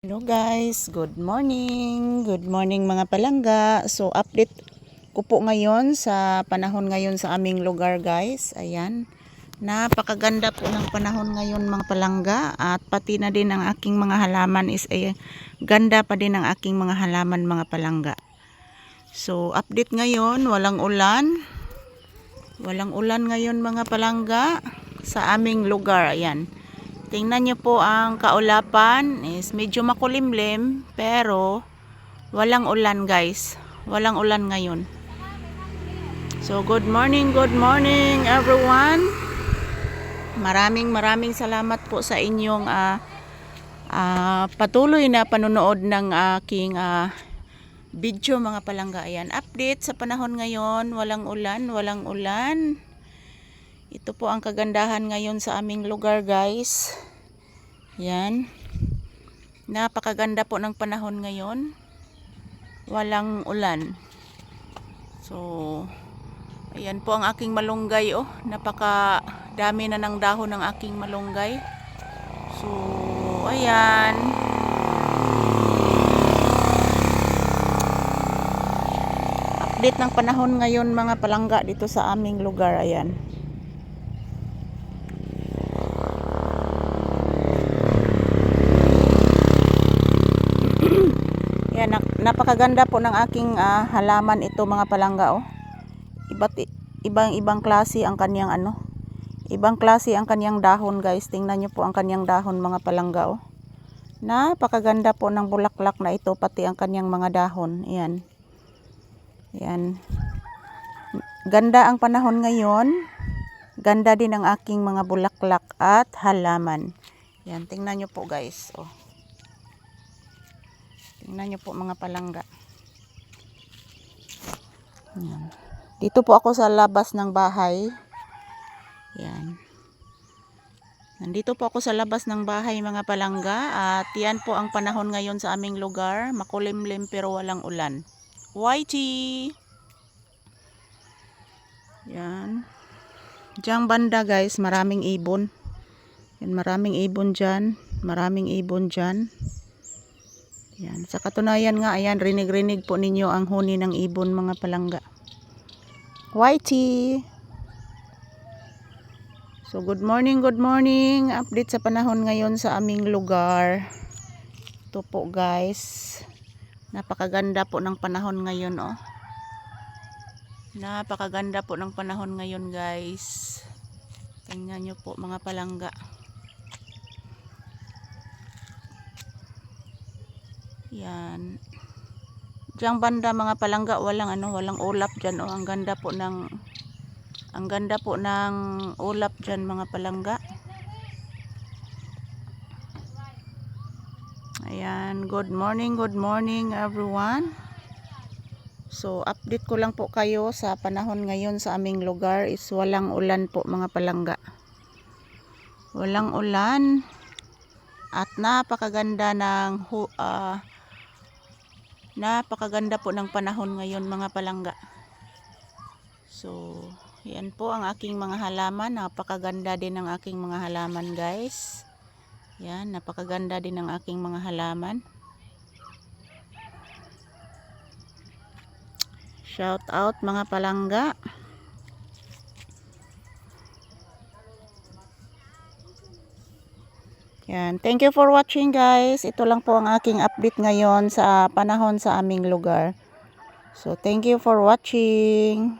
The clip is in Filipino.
Hello guys, good morning. Good morning mga palangga. So update ko po ngayon sa panahon ngayon sa aming lugar guys. Ayan. Napakaganda po ng panahon ngayon mga palangga at pati na din ang aking mga halaman is ganda pa din ang aking mga halaman mga palangga. So update ngayon, walang ulan. Walang ulan ngayon mga palangga sa aming lugar. Ayan. Tingnan nyo po ang kaulapan is medyo makulimlim pero walang ulan guys. Walang ulan ngayon. So good morning everyone. Maraming salamat po sa inyong patuloy na panonood ng aking video mga palangga. Ayan, update sa panahon ngayon, walang ulan. Ito po ang kagandahan ngayon sa aming lugar guys. Yan. Napakaganda po ng panahon ngayon. Walang ulan. So, ayan po ang aking malunggay oh. Napakadami na ng dahon ng aking malunggay. So, ayan. Update ng panahon ngayon mga palangga dito sa aming lugar. Ayan. Yan, napakaganda po ng aking halaman ito mga palangga oh. Ibang klase ang kanyang ibang klase ang kanyang dahon guys. Tingnan niyo po ang kanyang dahon mga palangga oh. Napakaganda po ng bulaklak na ito pati ang kanyang mga dahon. Ayan. Yan. Ganda ang panahon ngayon. Ganda din ang aking mga bulaklak at halaman. Yan, tingnan niyo po guys oh. Tingnan nyo po mga palangga. Yan. Dito po ako sa labas ng bahay. Yan. Nandito po ako sa labas ng bahay mga palangga. At yan po ang panahon ngayon sa aming lugar. Makulimlim pero walang ulan. Whitey! Yan. Diyan banda guys, maraming ibon. Yan, maraming ibon dyan. Maraming ibon dyan. Yan. Sa katunayan nga, ayan, rinig po ninyo ang huni ng ibon mga palangga. Whitey! So, good morning. Update sa panahon ngayon sa aming lugar. Ito po guys. Napakaganda po ng panahon ngayon oh. Napakaganda po ng panahon ngayon guys. Tingnan nyo po mga palangga. Yan. Diyan banda mga palangga walang ulap diyan oh. Ang ganda po ng ulap diyan mga palangga. Ayan, good morning everyone. So update ko lang po kayo sa panahon ngayon sa aming lugar is walang ulan po mga palangga. Walang ulan at napakaganda po ng panahon ngayon mga palangga. So, yan po ang aking mga halaman. Napakaganda din ang aking mga halaman guys. Yan, napakaganda din ang aking mga halaman. Shout out mga palangga. Yan. Thank you for watching guys. Ito lang po ang aking update ngayon sa panahon sa aming lugar. So thank you for watching.